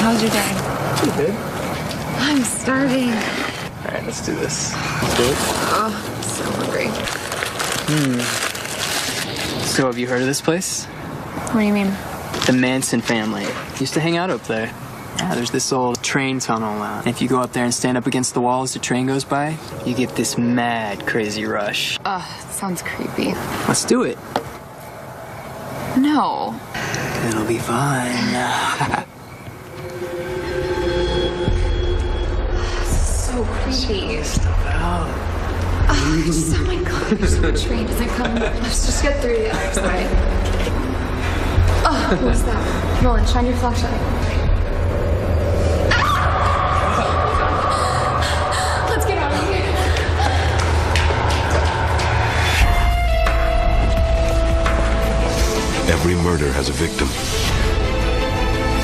How's your day? Pretty good. I'm starving. All right, let's do this. Let's do it. Oh, I'm so hungry. So have you heard of this place? What do you mean? The Manson family used to hang out up there. Yeah, there's this old train tunnel. And if you go up there and stand up against the wall as the train goes by, you get this mad, crazy rush. Sounds creepy. Let's do it. No. It'll be fun. So creepy. Oh. Oh my god, so the train doesn't come. Let's just get through to the other side. Oh, what's that? Nolan, shine your flashlight. Let's get out of here. Every murder has a victim.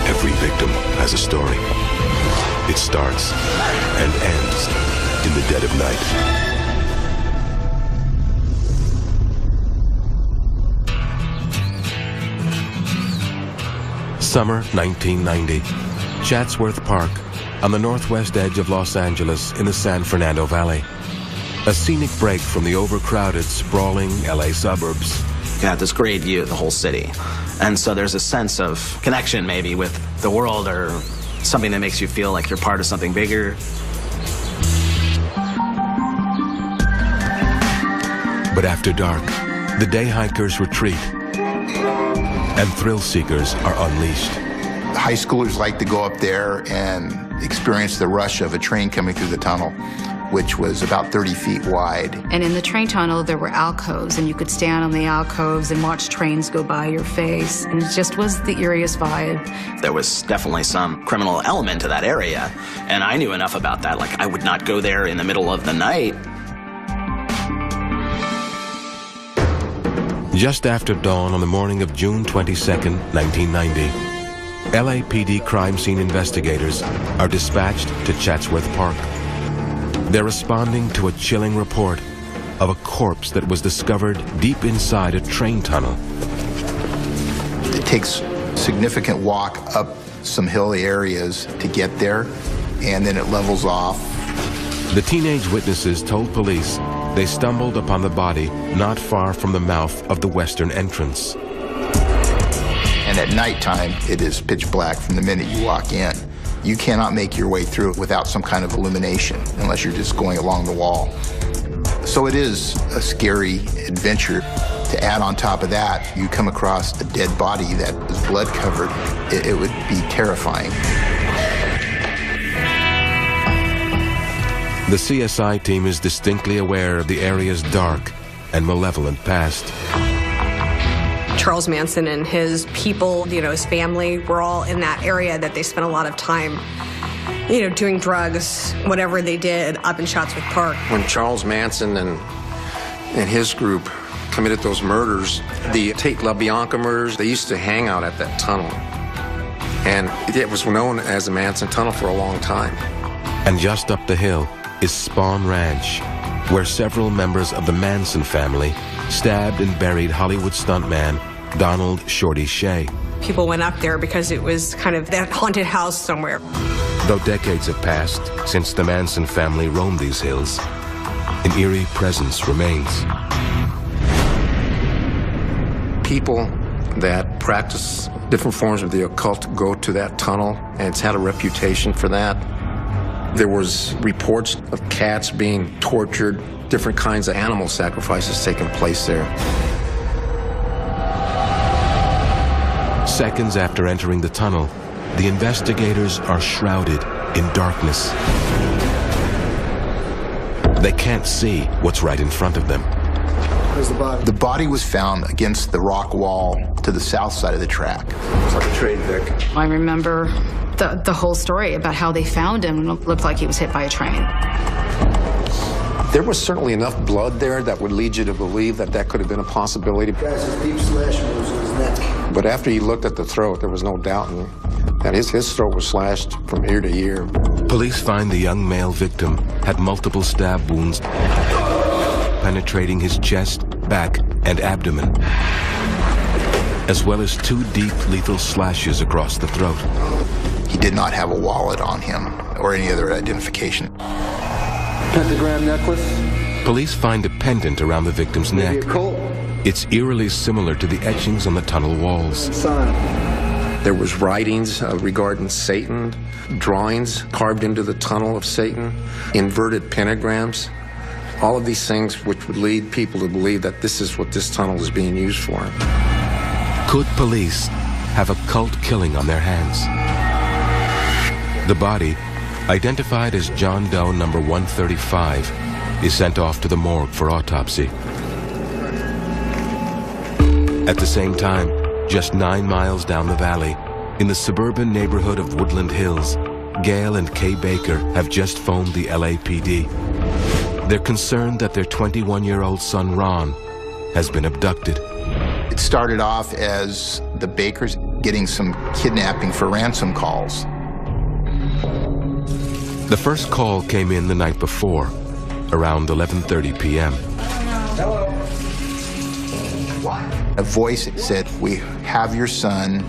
Every victim has a story. It starts and ends in the dead of night. Summer 1990. Chatsworth Park, on the northwest edge of Los Angeles in the San Fernando Valley. A scenic break from the overcrowded, sprawling LA suburbs. You have this great view of the whole city. And so there's a sense of connection maybe with the world or something that makes you feel like you're part of something bigger. But after dark, the day hikers retreat and thrill seekers are unleashed. High schoolers like to go up there and experience the rush of a train coming through the tunnel, which was about 30 feet wide. And in the train tunnel, there were alcoves, and you could stand on the alcoves and watch trains go by your face. And it just was the eeriest vibe. There was definitely some criminal element to that area. And I knew enough about that. Like, I would not go there in the middle of the night. Just after dawn on the morning of June 22nd, 1990, LAPD crime scene investigators are dispatched to Chatsworth Park. They're responding to a chilling report of a corpse that was discovered deep inside a train tunnel. It takes a significant walk up some hilly areas to get there, and then it levels off. The teenage witnesses told police they stumbled upon the body not far from the mouth of the western entrance. And at nighttime, it is pitch black from the minute you walk in. You cannot make your way through it without some kind of illumination, unless you're just going along the wall. So it is a scary adventure. To add on top of that, you come across a dead body that is blood covered. It would be terrifying. The CSI team is distinctly aware of the area's dark and malevolent past. Charles Manson and his people, his family, were all in that area that they spent a lot of time, doing drugs, whatever they did up in Chatsworth Park. When Charles Manson and his group committed those murders, the Tate LaBianca murders, they used to hang out at that tunnel. And it was known as the Manson Tunnel for a long time. And just up the hill is Spawn Ranch, where several members of the Manson family stabbed and buried Hollywood stuntman Donald Shorty Shea. People went up there because it was kind of that haunted house somewhere. Though decades have passed since the Manson family roamed these hills, an eerie presence remains. People that practice different forms of the occult go to that tunnel, and it's had a reputation for that. There was reports of cats being tortured, different kinds of animal sacrifices taking place there. Seconds after entering the tunnel, the investigators are shrouded in darkness. They can't see what's right in front of them. Where's the body? The body was found against the rock wall to the south side of the track. It's like a train, Vic. I remember the whole story about how they found him, and it looked like he was hit by a train. There was certainly enough blood there that would lead you to believe that that could have been a possibility. Guys, his deep slash wounds in his neck. But after you looked at the throat, there was no doubting that his throat was slashed from ear to ear. Police find the young male victim had multiple stab wounds penetrating his chest, back, and abdomen, as well as 2 deep lethal slashes across the throat. He did not have a wallet on him or any other identification. Pentagram necklace. Police find a pendant around the victim's neck. Maybe a Colt. It's eerily similar to the etchings on the tunnel walls. Sign. There was writings regarding Satan, drawings carved into the tunnel of Satan, inverted pentagrams, all of these things which would lead people to believe that this is what this tunnel is being used for. Could police have a cult killing on their hands? The body, identified as John Doe number 135, is sent off to the morgue for autopsy. At the same time, just 9 miles down the valley, in the suburban neighborhood of Woodland Hills, Gail and Kay Baker have just phoned the LAPD. They're concerned that their 21-year-old son, Ron, has been abducted. It started off as the Bakers getting some kidnapping for ransom calls. The first call came in the night before, around 11:30 p.m. Hello. A voice said, "We have your son.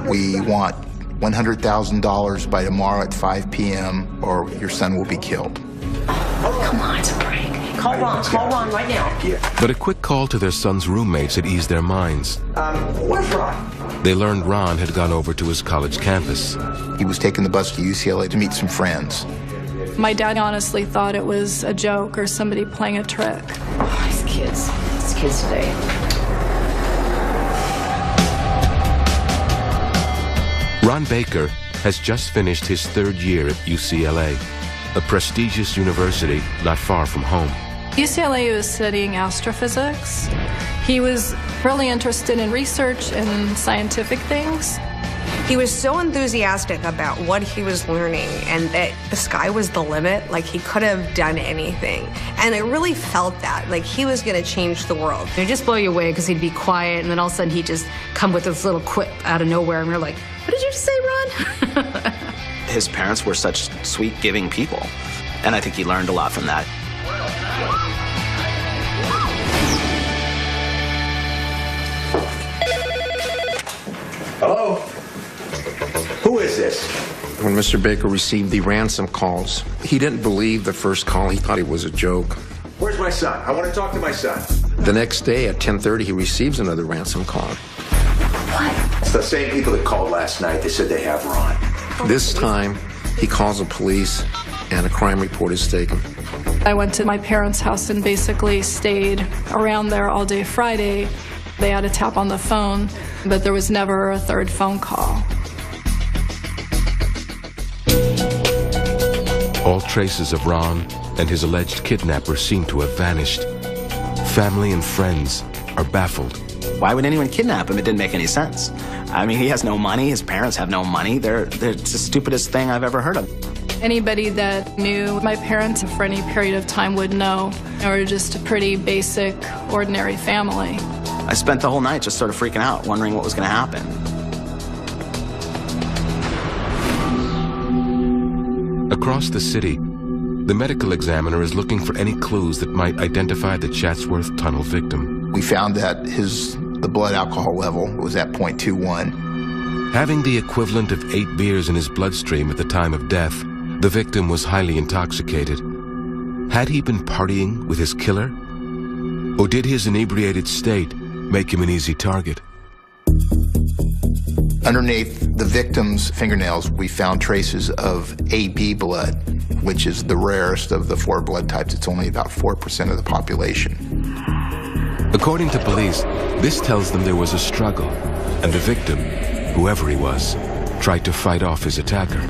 We want $100,000 by tomorrow at 5 p.m. or your son will be killed." Come on, it's a prank. Call Ron right now. But a quick call to their son's roommates had eased their minds. Where's Ron? They learned Ron had gone over to his college campus. He was taking the bus to UCLA to meet some friends. My dad honestly thought it was a joke or somebody playing a trick. Oh, these kids today. Ron Baker has just finished his 3rd year at UCLA, a prestigious university not far from home. UCLA was studying astrophysics. He was really interested in research and scientific things. He was so enthusiastic about what he was learning and that the sky was the limit, like he could have done anything. And I really felt that, like he was gonna change the world. It would just blow you away because he'd be quiet and then all of a sudden he'd just come with this little quip out of nowhere and we're like, what did you just say, Ron? His parents were such sweet, giving people, and I think he learned a lot from that. Hello? Who is this? When Mr. Baker received the ransom calls, he didn't believe the first call. He thought it was a joke. Where's my son? I want to talk to my son. The next day at 10:30, he receives another ransom call. It's the same people that called last night. They said they have Ron. This time, he calls the police and a crime report is taken. I went to my parents' house and basically stayed around there all day Friday. They had a tap on the phone, but there was never a third phone call. All traces of Ron and his alleged kidnapper seem to have vanished. Family and friends are baffled. Why would anyone kidnap him? It didn't make any sense. I mean, he has no money. His parents have no money. They're the stupidest thing I've ever heard of. Anybody that knew my parents for any period of time would know they were just a pretty basic, ordinary family. I spent the whole night just sort of freaking out, wondering what was going to happen. Across the city, the medical examiner is looking for any clues that might identify the Chatsworth Tunnel victim. We found that the blood alcohol level was at 0.21. Having the equivalent of 8 beers in his bloodstream at the time of death, the victim was highly intoxicated. Had he been partying with his killer? Or did his inebriated state make him an easy target? Underneath the victim's fingernails, we found traces of AB blood, which is the rarest of the 4 blood types. It's only about 4% of the population. According to police, this tells them there was a struggle, and the victim, whoever he was, tried to fight off his attacker.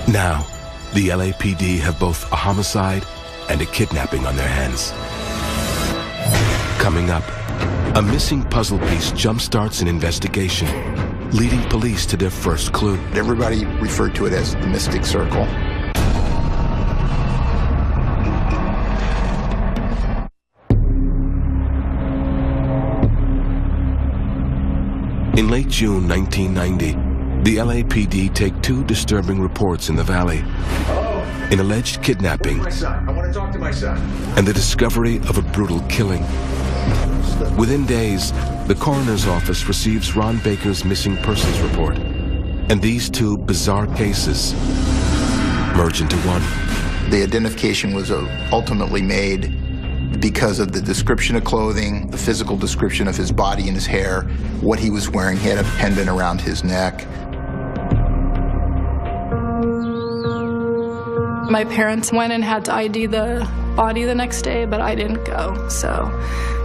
Now, the LAPD have both a homicide and a kidnapping on their hands. Coming up, a missing puzzle piece jumpstarts an investigation, leading police to their first clue. Everybody referred to it as the Mystic Circle. In late June 1990, the LAPD take 2 disturbing reports in the valley. An alleged kidnapping My son. I want to talk to my son. and the discovery of a brutal killing. Within days, the coroner's office receives Ron Baker's missing persons report. And these two bizarre cases merge into one. The identification was ultimately made because of the description of clothing, the physical description of his body and his hair, what he was wearing. He had a pendant around his neck. My parents went and had to ID the body the next day, but I didn't go. So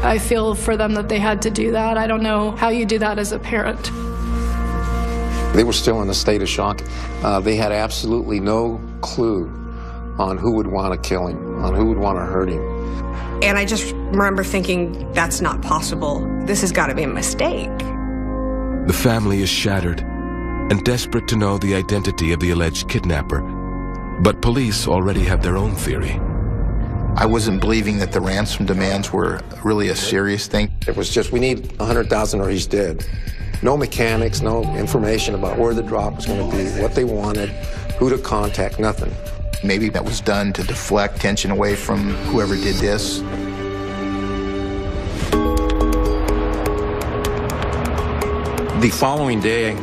I feel for them that they had to do that. I don't know how you do that as a parent. They were still in a state of shock. They had absolutely no clue on who would want to kill him, on who would want to hurt him. And I just remember thinking, that's not possible. This has got to be a mistake. The family is shattered and desperate to know the identity of the alleged kidnapper. But police already have their own theory. I wasn't believing that the ransom demands were really a serious thing. It was just, we need $100,000 or he's dead. No mechanics, no information about where the drop was going to be, what they wanted, who to contact, nothing. Maybe that was done to deflect tension away from whoever did this. The following day,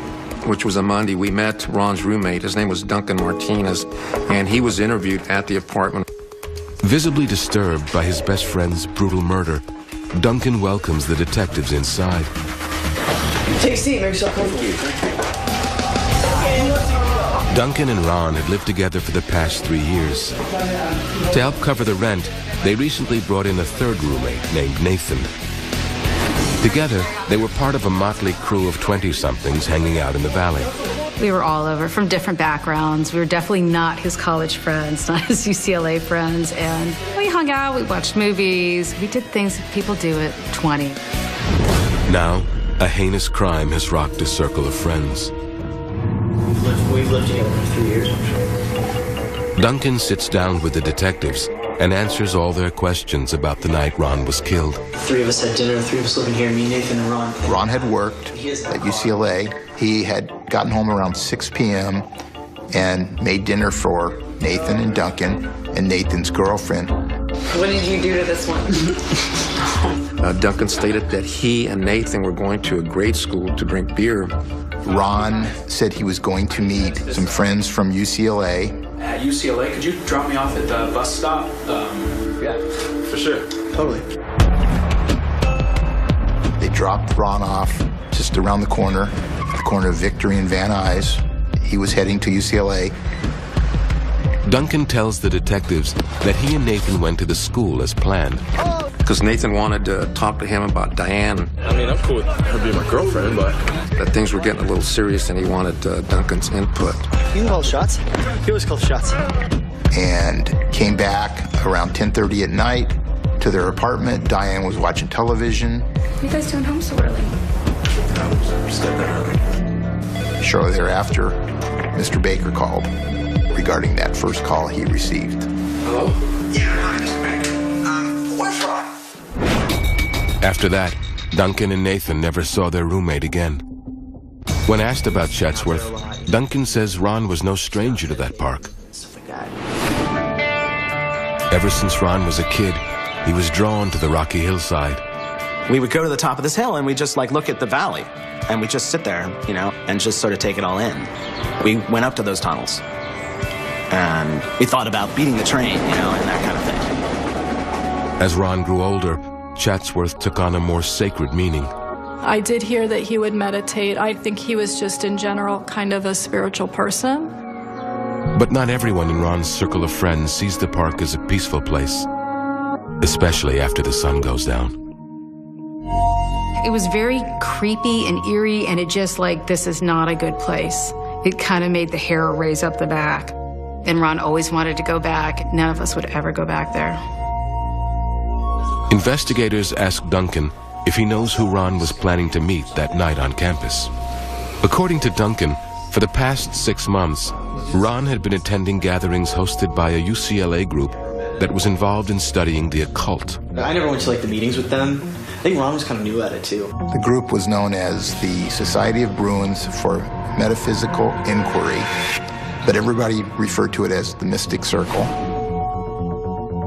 which was a Monday, we met Ron's roommate. His name was Duncan Martinez, and he was interviewed at the apartment. Visibly disturbed by his best friend's brutal murder, Duncan welcomes the detectives inside. Take a seat, make yourself comfortable. Duncan and Ron had lived together for the past 3 years. To help cover the rent, they recently brought in a third roommate named Nathan. Together, they were part of a motley crew of 20-somethings hanging out in the valley. We were all over from different backgrounds. We were definitely not his college friends, not his UCLA friends. And we hung out, we watched movies, we did things that people do at 20. Now, a heinous crime has rocked a circle of friends. We've lived together for 3 years, I'm sure. Duncan sits down with the detectives and answers all their questions about the night Ron was killed. 3 of us had dinner, 3 of us living here, me, Nathan, and Ron. Ron had worked at UCLA. He had gotten home around 6 p.m. and made dinner for Nathan and Duncan and Nathan's girlfriend. What did you do to this one? Duncan stated that he and Nathan were going to a grade school to drink beer. Ron said he was going to meet some friends from UCLA. At UCLA, could you drop me off at the bus stop? Yeah, for sure. Totally. They dropped Ron off just around the corner of Victory and Van Nuys. He was heading to UCLA. Duncan tells the detectives that he and Nathan went to the school as planned. Because Nathan wanted to talk to him about Diane. I mean, I'm cool with her being my girlfriend, but... That things were getting a little serious and he wanted Duncan's input. You can call shots. He always calls shots. And came back around 10:30 at night to their apartment. Diane was watching television. What are you guys doing home so early? Just getting there early. Shortly thereafter, Mr. Baker called regarding that first call he received. Hello? Yeah, Mr. Baker. What's wrong? After that, Duncan and Nathan never saw their roommate again. When asked about Chatsworth, Duncan says Ron was no stranger to that park. Ever since Ron was a kid, he was drawn to the rocky hillside. We would go to the top of this hill and we just like look at the valley and we just sit there, you know, and just sort of take it all in. We went up to those tunnels and we thought about beating the train, you know, and that kind of thing. As Ron grew older, Chatsworth took on a more sacred meaning. I did hear that he would meditate. I think he was just in general kind of a spiritual person. But not everyone in Ron's circle of friends sees the park as a peaceful place, especially after the sun goes down. It was very creepy and eerie, and it just like, this is not a good place. It kind of made the hair raise up the back. And Ron always wanted to go back. None of us would ever go back there. Investigators ask Duncan if he knows who Ron was planning to meet that night on campus. According to Duncan, for the past 6 months, Ron had been attending gatherings hosted by a UCLA group that was involved in studying the occult. I never went to like the meetings with them. I think Ron was kind of new at it too. The group was known as the Society of Bruins for Metaphysical Inquiry, but everybody referred to it as the Mystic Circle.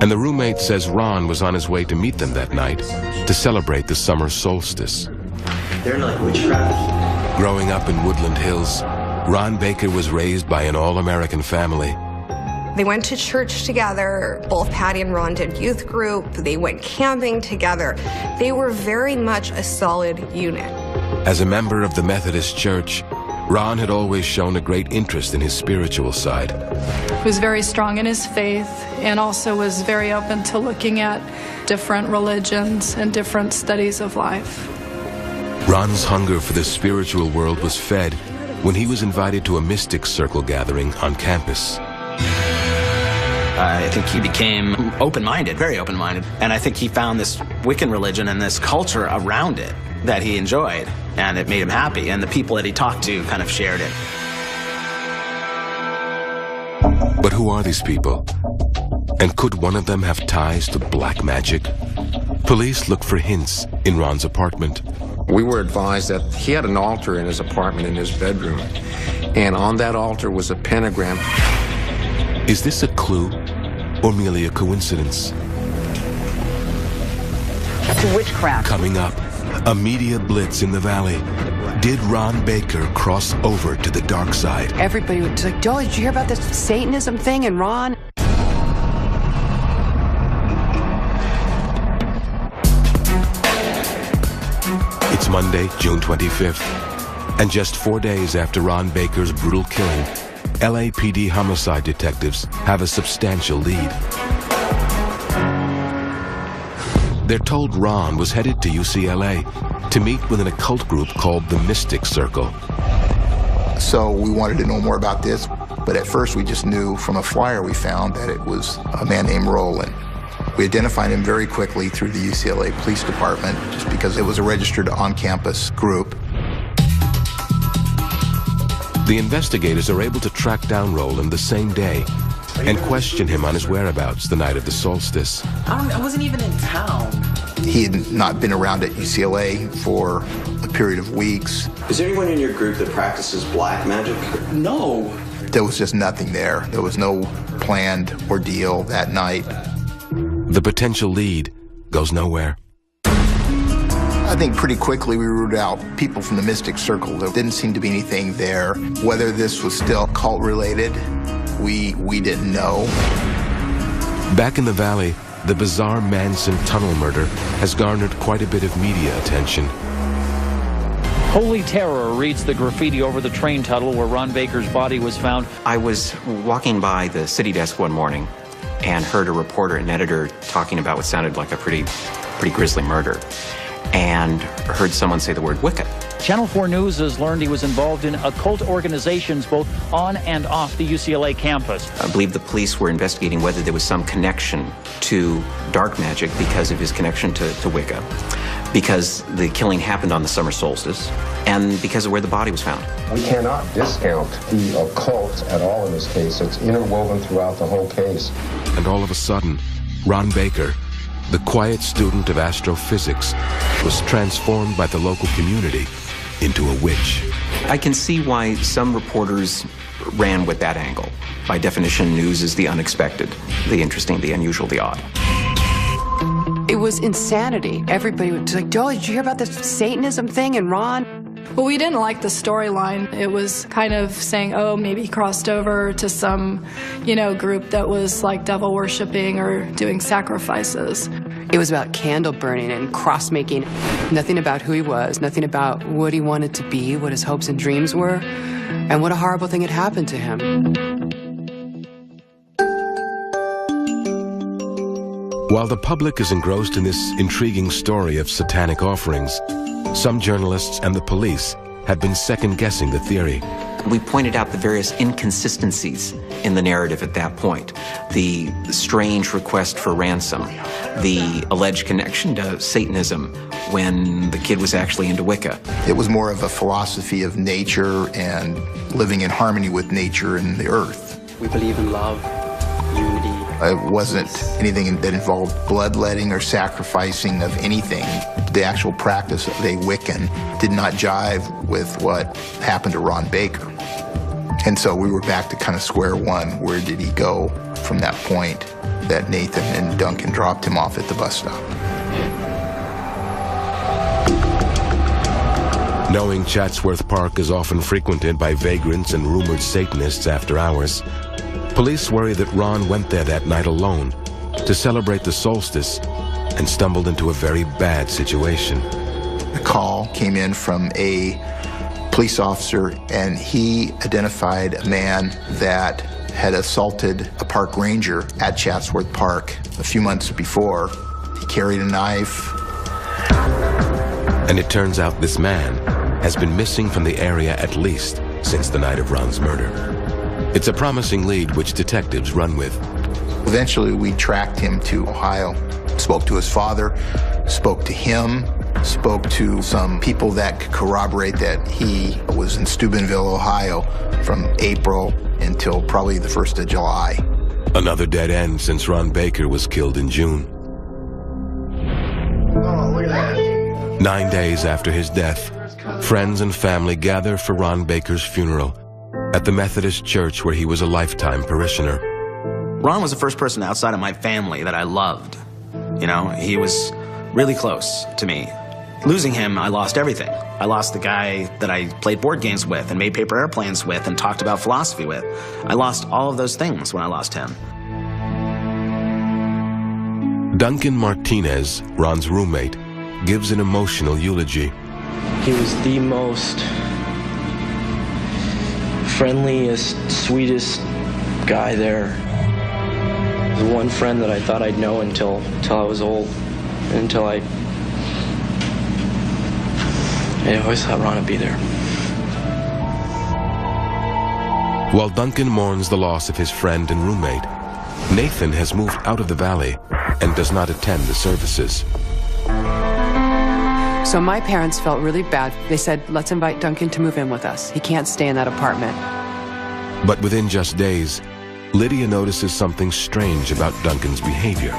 And the roommate says Ron was on his way to meet them that night to celebrate the summer solstice. They're into like witchcraft. Growing up in Woodland Hills, Ron Baker was raised by an all-American family. They went to church together. Both Patty and Ron did youth group. They went camping together. They were very much a solid unit. As a member of the Methodist Church, Ron had always shown a great interest in his spiritual side. He was very strong in his faith and also was very open to looking at different religions and different studies of life. Ron's hunger for the spiritual world was fed when he was invited to a mystic circle gathering on campus. I think he became open-minded, very open-minded. And I think he found this Wiccan religion and this culture around it that he enjoyed, and it made him happy. And the people that he talked to kind of shared it. But who are these people? And could one of them have ties to black magic? Police looked for hints in Ron's apartment. We were advised that he had an altar in his apartment in his bedroom, and on that altar was a pentagram. Is this a clue or merely a coincidence? That's witchcraft. Coming up, a media blitz in the valley. Did Ron Baker cross over to the dark side? Everybody was like, Joey, did you hear about this Satanism thing? And Ron? It's Monday, June 25th, and just 4 days after Ron Baker's brutal killing, LAPD homicide detectives have a substantial lead. They're told Ron was headed to UCLA to meet with an occult group called the Mystic Circle. So we wanted to know more about this, but at first we just knew from a flyer we found that it was a man named Roland. We identified him very quickly through the UCLA Police Department just because it was a registered on-campus group. The investigators are able to track down Roland the same day and question him on his whereabouts the night of the solstice. I wasn't even in town. He had not been around at UCLA for a period of weeks. Is there anyone in your group that practices black magic? No. There was just nothing there. There was no planned ordeal that night. The potential lead goes nowhere. I think pretty quickly we ruled out people from the Mystic Circle. There didn't seem to be anything there. Whether this was still cult related, we didn't know. Back in the valley, the bizarre Manson tunnel murder has garnered quite a bit of media attention. Holy terror reads the graffiti over the train tunnel where Ron Baker's body was found. I was walking by the city desk one morning and heard a reporter and editor talking about what sounded like a pretty grisly murder, and heard someone say the word Wicca. Channel 4 News has learned he was involved in occult organizations both on and off the UCLA campus. I believe the police were investigating whether there was some connection to dark magic because of his connection to Wicca, because the killing happened on the summer solstice, and because of where the body was found. We cannot discount the occult at all in this case. It's interwoven throughout the whole case. And all of a sudden, Ron Baker, the quiet student of astrophysics, was transformed by the local community into a witch. I can see why some reporters ran with that angle. By definition, news is the unexpected, the interesting, the unusual, the odd. It was insanity. Everybody was like, Joey, did you hear about this Satanism thing? And Ron? But we didn't like the storyline. It was kind of saying, oh, maybe he crossed over to some, group that was like devil worshiping or doing sacrifices. It was about candle burning and cross making. Nothing about who he was, nothing about what he wanted to be, what his hopes and dreams were, and what a horrible thing had happened to him. While the public is engrossed in this intriguing story of satanic offerings, some journalists and the police have been second-guessing the theory. We pointed out the various inconsistencies in the narrative at that point. The strange request for ransom, the alleged connection to Satanism when the kid was actually into Wicca. It was more of a philosophy of nature and living in harmony with nature and the earth. We believe in love, unity. It wasn't anything that involved bloodletting or sacrificing of anything. The actual practice of a Wiccan did not jive with what happened to Ron Baker. And so we were back to kind of square one. Where did he go from that point that Nathan and Duncan dropped him off at the bus stop? Knowing Chatsworth Park is often frequented by vagrants and rumored Satanists after hours, police worry that Ron went there that night alone to celebrate the solstice and stumbled into a very bad situation. A call came in from a police officer, and he identified a man that had assaulted a park ranger at Chatsworth Park a few months before. He carried a knife. And it turns out this man has been missing from the area at least since the night of Ron's murder. It's a promising lead which detectives run with. Eventually, we tracked him to Ohio, spoke to his father, spoke to him, spoke to some people that could corroborate that he was in Steubenville, Ohio from April until probably the 1st of July. Another dead end since Ron Baker was killed in June. Oh, look at that. 9 days after his death, friends and family gather for Ron Baker's funeral at the Methodist church where he was a lifetime parishioner. Ron was the first person outside of my family that I loved. You know, he was really close to me. Losing him, I lost everything. I lost the guy that I played board games with and made paper airplanes with and talked about philosophy with. I lost all of those things when I lost him. Duncan Martinez, Ron's roommate, gives an emotional eulogy. He was the most friendliest, sweetest guy there. The one friend that I thought I'd know until I was old, until I always thought Ron would be there. While Duncan mourns the loss of his friend and roommate, Nathan has moved out of the valley and does not attend the services. So my parents felt really bad. They said, let's invite Duncan to move in with us. He can't stay in that apartment. But within just days, Lydia notices something strange about Duncan's behavior.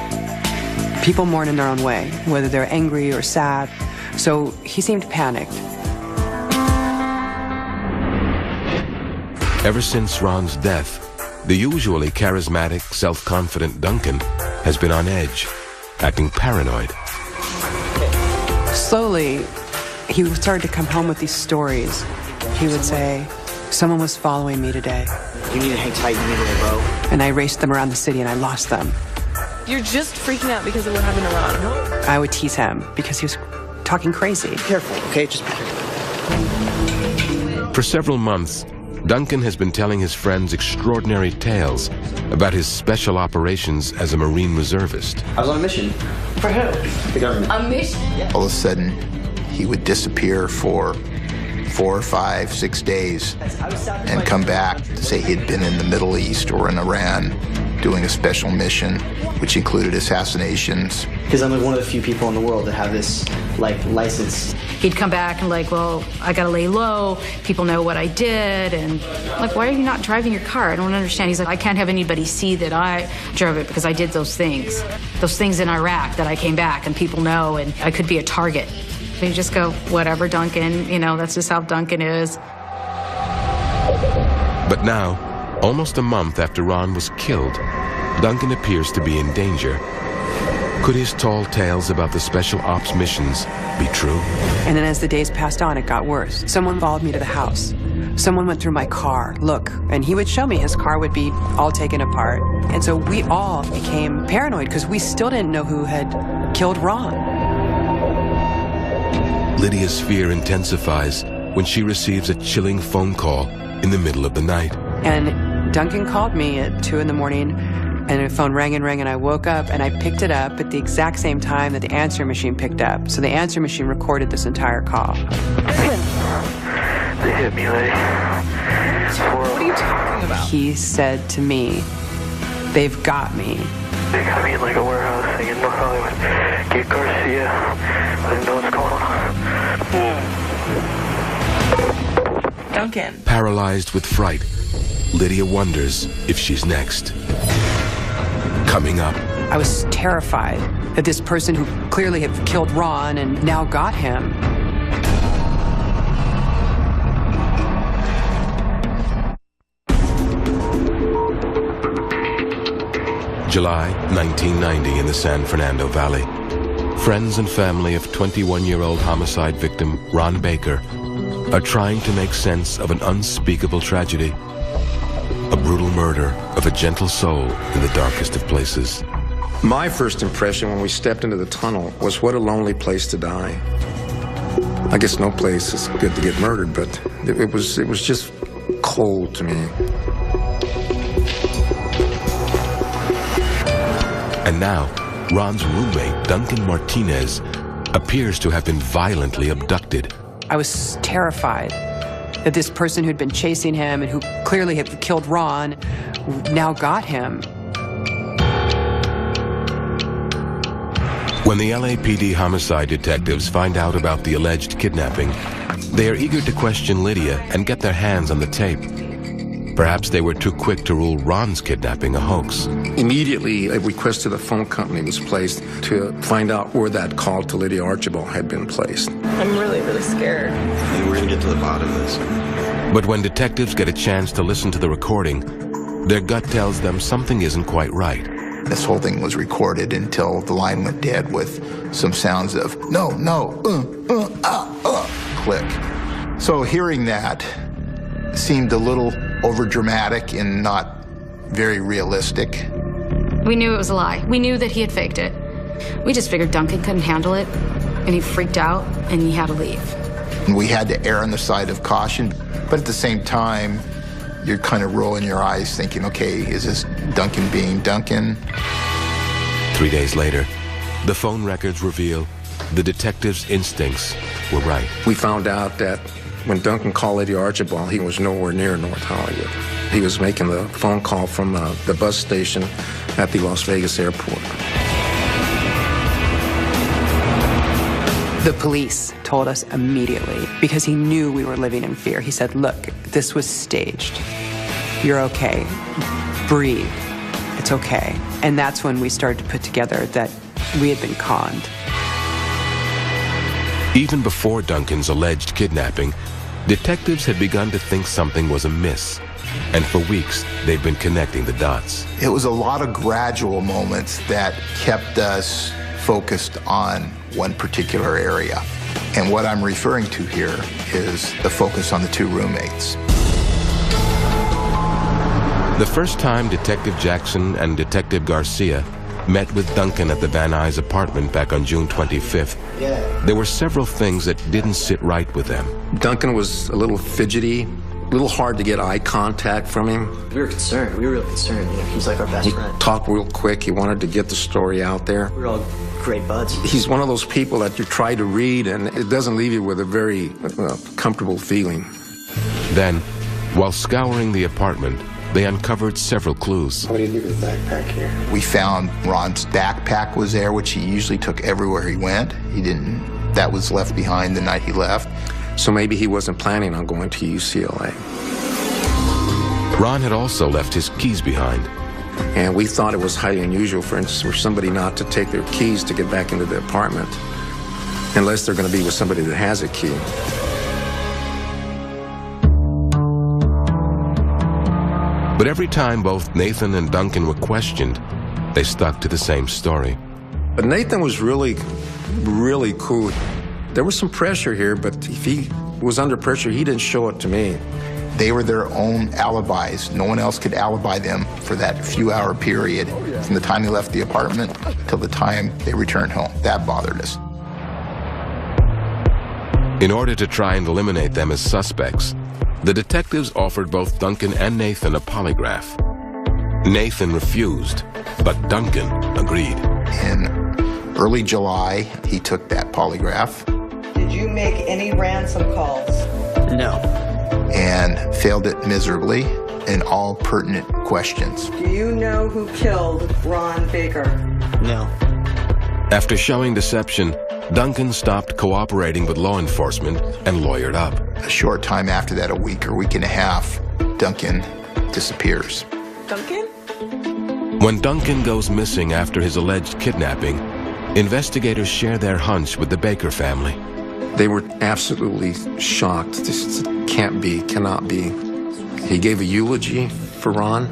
People mourn in their own way, whether they're angry or sad. So he seemed panicked. Ever since Ron's death, the usually charismatic, self-confident Duncan has been on edge, acting paranoid. Slowly, he started to come home with these stories. He would say, someone was following me today. You need to hang tight, you need to bro. And I raced them around the city and I lost them. You're just freaking out because of what happened to Ron. I would tease him because he was talking crazy. Be careful, okay? Just be careful. For several months, Duncan has been telling his friends extraordinary tales about his special operations as a Marine reservist. I was on a mission. For who? The government. A mission? Yeah. All of a sudden, he would disappear for 4, 5, 6 days and come back to say he'd been in the Middle East or in Iran doing a special mission, which included assassinations. Because I'm like one of the few people in the world that have this, like, license. He'd come back and like, well, I gotta lay low. People know what I did. And like, why are you not driving your car? I don't understand. He's like, I can't have anybody see that I drove it because I did those things. Those things in Iraq that I came back and people know and I could be a target. You just go, whatever, Duncan, you know, that's just how Duncan is. But now, almost a month after Ron was killed, Duncan appears to be in danger. Could his tall tales about the special ops missions be true? And then as the days passed on, it got worse. Someone followed me to the house. Someone went through my car, look, and he would show me his car would be all taken apart. And so we all became paranoid because we still didn't know who had killed Ron. Lydia's fear intensifies when she receives a chilling phone call in the middle of the night. And Duncan called me at 2 in the morning, and the phone rang and rang, and I woke up, and I picked it up at the exact same time that the answering machine picked up. So the answering machine recorded this entire call. They hit me, Lady. What are you talking about? He said to me, they've got me. They got me in like a warehouse thing in North Hollywood. Get Garcia. Let him know what's going on. Duncan. Paralyzed with fright, Lydia wonders if she's next. Coming up. I was terrified that this person who clearly had killed Ron and now got him. July 1990 in the San Fernando Valley. Friends and family of 21-year-old homicide victim Ron Baker are trying to make sense of an unspeakable tragedy. A brutal murder of a gentle soul in the darkest of places. My first impression when we stepped into the tunnel was what a lonely place to die. I guess no place is good to get murdered, but it was just cold to me. And now, Ron's roommate, Duncan Martinez, appears to have been violently abducted. I was terrified that this person who'd been chasing him and who clearly had killed Ron now got him. When the LAPD homicide detectives find out about the alleged kidnapping, they are eager to question Lydia and get their hands on the tape. Perhaps they were too quick to rule Ron's kidnapping a hoax. Immediately, a request to the phone company was placed to find out where that call to Lydia Archibald had been placed. I'm really, really scared. And we're gonna get to the bottom of this. But when detectives get a chance to listen to the recording, their gut tells them something isn't quite right. This whole thing was recorded until the line went dead with some sounds of no, click. So hearing that seemed a little overdramatic and not very realistic. We knew it was a lie. We knew that he had faked it. We just figured Duncan couldn't handle it, and he freaked out, and he had to leave. And we had to err on the side of caution, but at the same time, you're kind of rolling your eyes thinking, okay, is this Duncan being Duncan? 3 days later, the phone records reveal the detectives' instincts were right. We found out that when Duncan called Lydia Archibald, he was nowhere near North Hollywood. He was making the phone call from the bus station at the Las Vegas airport. The police told us immediately because he knew we were living in fear. He said, look, this was staged. You're okay. Breathe. It's okay. And that's when we started to put together that we had been conned. Even before Duncan's alleged kidnapping, detectives had begun to think something was amiss. And for weeks, they'd been connecting the dots. It was a lot of gradual moments that kept us focused on one particular area. And what I'm referring to here is the focus on the two roommates. The first time Detective Jackson and Detective Garcia met with Duncan at the Van Nuys apartment back on June 25th, there were several things that didn't sit right with them. Duncan was a little fidgety, a little hard to get eye contact from him. We were concerned. We were real concerned. You know, he's like our best friend. He talked real quick. He wanted to get the story out there. We were all great buds. He's one of those people that you try to read, and it doesn't leave you with a very comfortable feeling. Then, while scouring the apartment, they uncovered several clues. What do you do with the backpack here? We found Ron's backpack was there, which he usually took everywhere he went. That was left behind the night he left. So maybe he wasn't planning on going to UCLA. Ron had also left his keys behind. And we thought it was highly unusual, for instance, for somebody not to take their keys to get back into the apartment, unless they're going to be with somebody that has a key. But every time both Nathan and Duncan were questioned, they stuck to the same story. But Nathan was really cool. There was some pressure here, but if he was under pressure, he didn't show it to me. They were their own alibis. No one else could alibi them for that few-hour period from the time they left the apartment till the time they returned home. That bothered us. In order to try and eliminate them as suspects, the detectives offered both Duncan and Nathan a polygraph. Nathan refused, but Duncan agreed. In early July, he took that polygraph. Did you make any ransom calls? No. And failed it miserably in all pertinent questions. Do you know who killed Ron Baker? No. After showing deception, Duncan stopped cooperating with law enforcement and lawyered up. A short time after that, a week or week and a half, Duncan disappears. Duncan? When Duncan goes missing after his alleged kidnapping, investigators share their hunch with the Baker family. They were absolutely shocked. This cannot be. He gave a eulogy for Ron,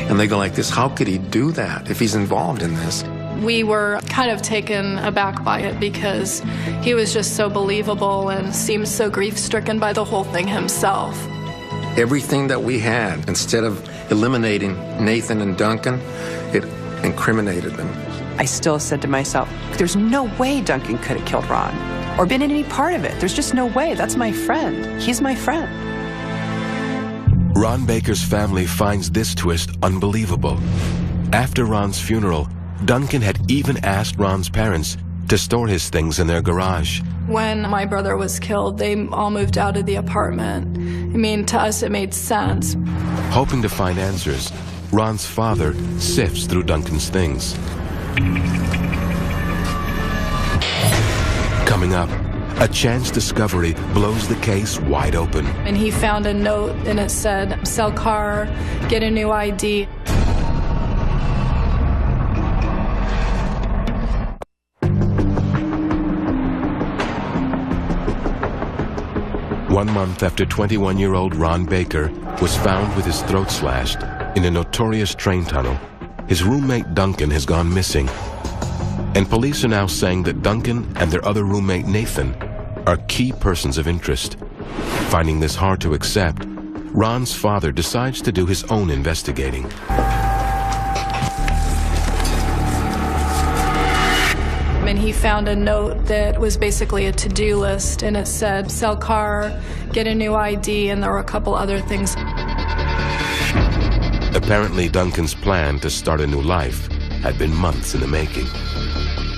and they go like this, how could he do that if he's involved in this? We were kind of taken aback by it because he was just so believable and seemed so grief-stricken by the whole thing himself. Everything that we had, instead of eliminating Nathan and Duncan, it incriminated them. I still said to myself, there's no way Duncan could have killed Ron or been in any part of it. There's just no way. That's my friend. He's my friend. Ron Baker's family finds this twist unbelievable. After Ron's funeral, Duncan had even asked Ron's parents to store his things in their garage. When my brother was killed, they all moved out of the apartment. I mean, to us, it made sense. Hoping to find answers, Ron's father sifts through Duncan's things. Coming up, a chance discovery blows the case wide open. And he found a note, and it said, sell car, get a new ID. One month after 21-year-old Ron Baker was found with his throat slashed in a notorious train tunnel, his roommate Duncan has gone missing. And police are now saying that Duncan and their other roommate Nathan are key persons of interest. Finding this hard to accept, Ron's father decides to do his own investigating. And he found a note that was basically a to-do list, and it said, sell car, get a new ID, and there were a couple other things. Apparently, Duncan's plan to start a new life had been months in the making.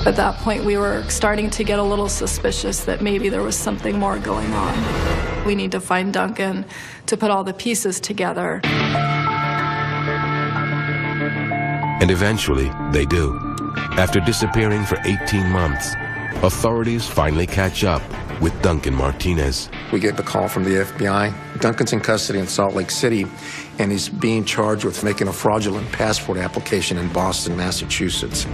At that point, we were starting to get a little suspicious that maybe there was something more going on. We need to find Duncan to put all the pieces together. And eventually, they do. After disappearing for 18 months, authorities finally catch up with Duncan Martinez. We get the call from the FBI. Duncan's in custody in Salt Lake City, and he's being charged with making a fraudulent passport application in Boston, Massachusetts.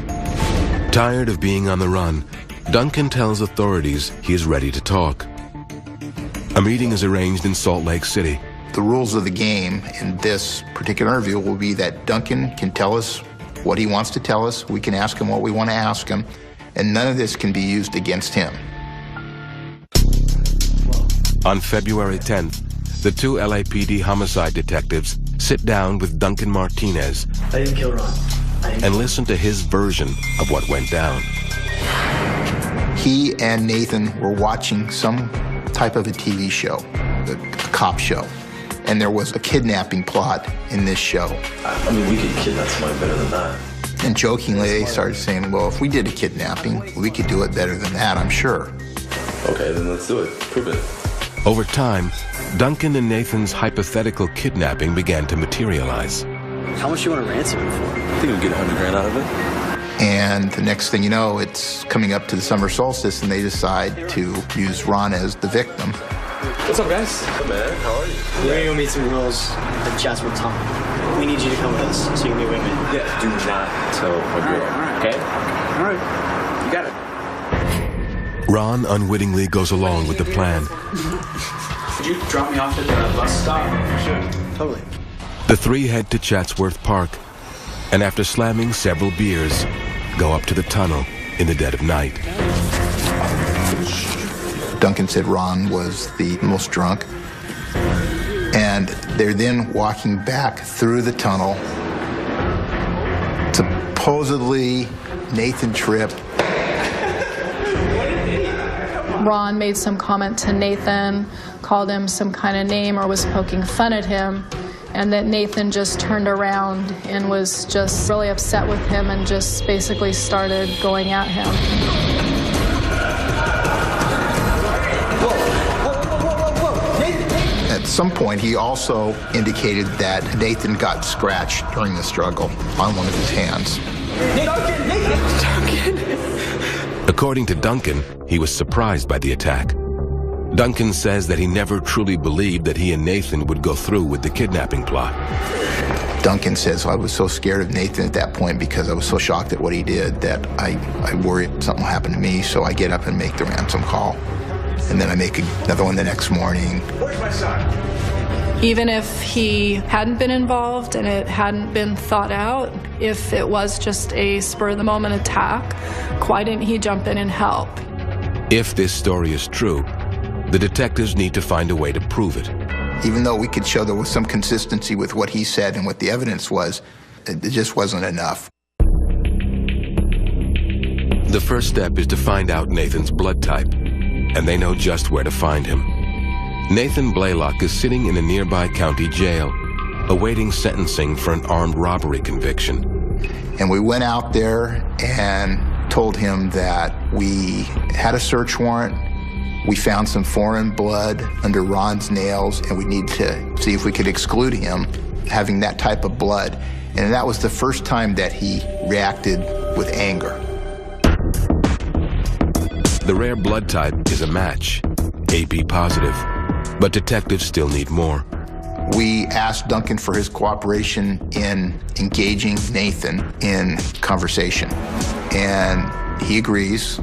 Tired of being on the run, Duncan tells authorities he is ready to talk. A meeting is arranged in Salt Lake City. The rules of the game in this particular interview will be that Duncan can tell us what he wants to tell us, we can ask him what we want to ask him, and none of this can be used against him. On February 10th, the two LAPD homicide detectives sit down with Duncan Martinez I didn't kill Ron. and listen to his version of what went down. He and Nathan were watching some type of a TV show, a cop show, and there was a kidnapping plot in this show. I mean, we could kidnap somebody better than that. And jokingly, they started saying, well, if we did a kidnapping, we could do it better than that, I'm sure. Okay, then let's do it. Prove it. Over time, Duncan and Nathan's hypothetical kidnapping began to materialize. How much you want to ransom him for? I think we'll get $100,000 out of it. And the next thing you know, it's coming up to the summer solstice, and they decide to use Ron as the victim. What's up, guys? Hey, man. How are you? We're gonna go meet some girls at Chatsworth Tunnel. We need you to come with us so you can meet women. Yeah, do not tell my girl. Okay? All right. You got it. Ron unwittingly goes along with the plan. Could you drop me off at the bus stop? Sure. Totally. The three head to Chatsworth Park, and after slamming several beers, go up to the tunnel in the dead of night. Duncan said Ron was the most drunk. And they're then walking back through the tunnel. Supposedly, Nathan tripped. Ron made some comment to Nathan, called him some kind of name or was poking fun at him, and that Nathan just turned around and was just really upset with him and just basically started going at him. At some point, he also indicated that Nathan got scratched during the struggle on one of his hands. According to Duncan, he was surprised by the attack. Duncan says that he never truly believed that he and Nathan would go through with the kidnapping plot. Duncan says, I was so scared of Nathan at that point because I was so shocked at what he did that I worried something will happen to me, so I get up and make the ransom call. And then I make another one the next morning. Where's my son? Even if he hadn't been involved and it hadn't been thought out, If it was just a spur-of-the-moment attack, why didn't he jump in and help? If this story is true, the detectives need to find a way to prove it. Even though we could show there was some consistency with what he said and what the evidence was, it just wasn't enough. The first step is to find out Nathan's blood type, and they know just where to find him. Nathan Blaylock is sitting in a nearby county jail, awaiting sentencing for an armed robbery conviction. And we went out there and told him that we had a search warrant, we found some foreign blood under Ron's nails, and we need to see if we could exclude him having that type of blood. And that was the first time that he reacted with anger. The rare blood type is a match, AB positive, but detectives still need more. We asked Duncan for his cooperation in engaging Nathan in conversation, and he agrees.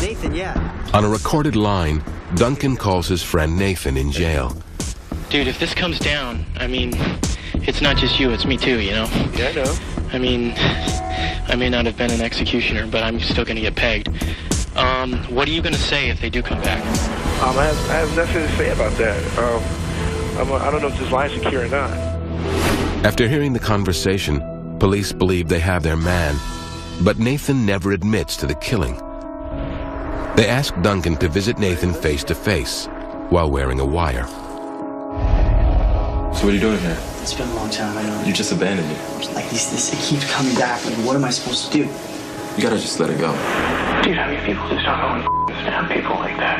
Nathan, yeah. On a recorded line, Duncan calls his friend Nathan in jail. Dude, if this comes down, I mean, it's not just you, it's me too, you know? Yeah, I know. I mean, I may not have been an executioner, but I'm still gonna get pegged. What are you gonna say if they do come back? I have nothing to say about that. I don't know if this line's secure or not. After hearing the conversation, police believe they have their man, but Nathan never admits to the killing. They ask Duncan to visit Nathan face to face while wearing a wire. So what are you doing here? It's been a long time, I know. You just abandoned me. Like, this, it keeps coming back. Like, what am I supposed to do? You gotta just let it go. Dude, how many people just don't understand people like that?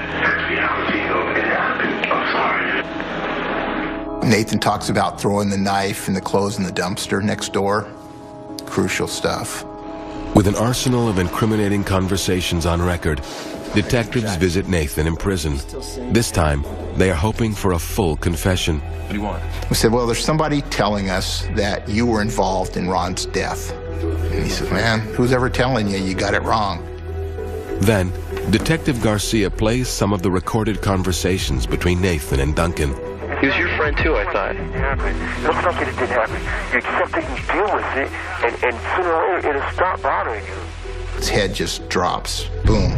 I'm sorry. Nathan talks about throwing the knife and the clothes in the dumpster next door. Crucial stuff. With an arsenal of incriminating conversations on record, detectives visit Nathan in prison. This time, they are hoping for a full confession. What do you want? We said, well, there's somebody telling us that you were involved in Ron's death. And he says, man, who's ever telling you you got it wrong? Then, Detective Garcia plays some of the recorded conversations between Nathan and Duncan. He was your friend too, I thought. Looks like it didn't happen. You accept it, you deal with it, and sooner or later it'll stop bothering you. His head just drops. Boom.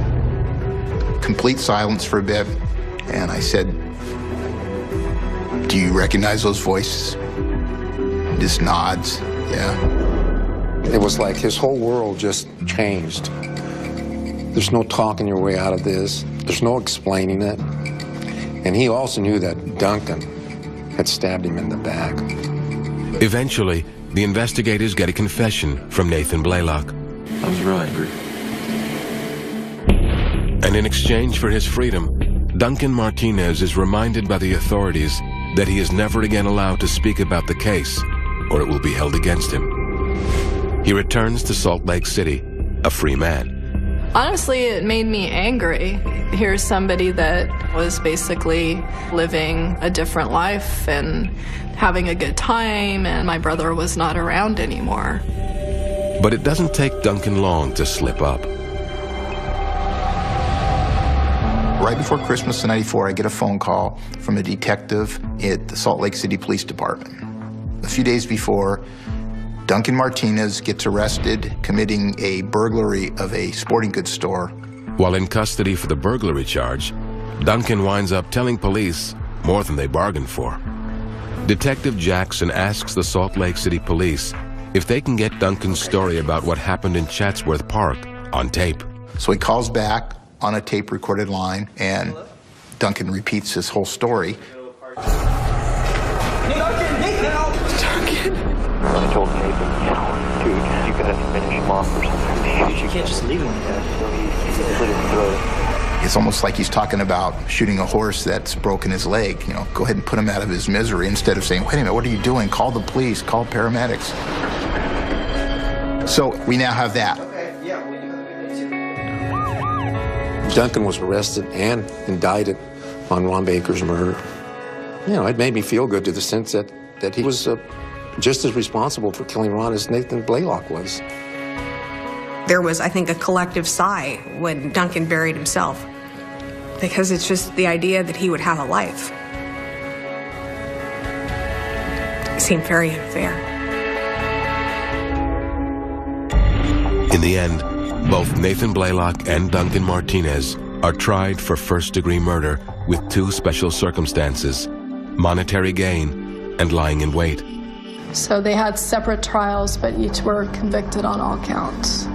Complete silence for a bit. And I said, do you recognize those voices? He just nods. Yeah. It was like his whole world just changed. There's no talking your way out of this. There's no explaining it. And he also knew that Duncan had stabbed him in the back. Eventually, the investigators get a confession from Nathan Blaylock. I was real angry. And in exchange for his freedom, Duncan Martinez is reminded by the authorities that he is never again allowed to speak about the case, or it will be held against him. He returns to Salt Lake City, a free man. Honestly, it made me angry. Here's somebody that was basically living a different life and having a good time, and my brother was not around anymore. But it doesn't take Duncan long to slip up. Right before Christmas of '94, I get a phone call from a detective at the Salt Lake City Police Department. A few days before, Duncan Martinez gets arrested committing a burglary of a sporting goods store. While in custody for the burglary charge, Duncan winds up telling police more than they bargained for. Detective Jackson asks the Salt Lake City Police if they can get Duncan's story about what happened in Chatsworth Park on tape. So he calls back on a tape-recorded line, and Duncan repeats his whole story. I told Nathan, dude, you gotta finish him off or something. Dude, you can't just leave him like that. He's a little throat. It's almost like he's talking about shooting a horse that's broken his leg. You know, go ahead and put him out of his misery instead of saying, wait a minute, what are you doing? Call the police, call paramedics. So we now have that. Duncan was arrested and indicted on Ron Baker's murder. You know, it made me feel good to the sense that he was just as responsible for killing Ron as Nathan Blaylock was. There was, I think, a collective sigh when Duncan buried himself, because it's just the idea that he would have a life. It seemed very unfair. the end, both Nathan Blaylock and Duncan Martinez are tried for first-degree murder with 2 special circumstances: monetary gain and lying in wait. So they had separate trials, but each were convicted on all counts.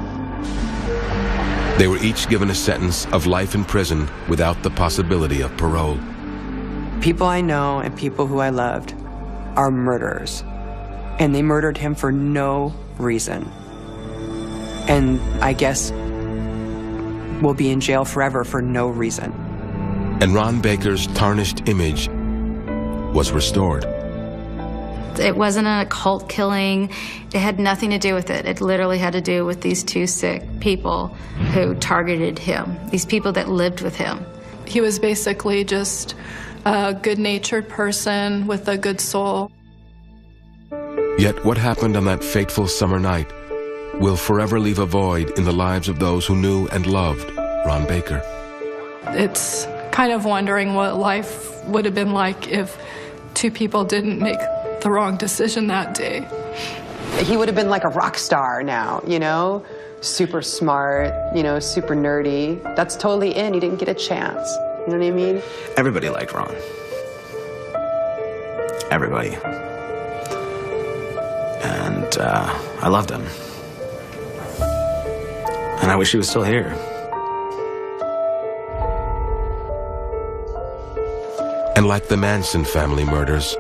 They were each given a sentence of life in prison without the possibility of parole. People I know and people who I loved are murderers. And they murdered him for no reason. And I guess will be in jail forever for no reason. And Ron Baker's tarnished image was restored. It wasn't a cult killing. It had nothing to do with it. It literally had to do with these 2 sick people who targeted him, these people that lived with him. He was basically just a good-natured person with a good soul. Yet what happened on that fateful summer night will forever leave a void in the lives of those who knew and loved Ron Baker. It's kind of wondering what life would have been like if 2 people didn't make the wrong decision that day. He would have been like a rock star now, you know? Super smart, you know, super nerdy. That's totally in. He didn't get a chance. You know what I mean? Everybody liked Ron. Everybody. And I loved him. And I wish he was still here. And like the Manson family murders,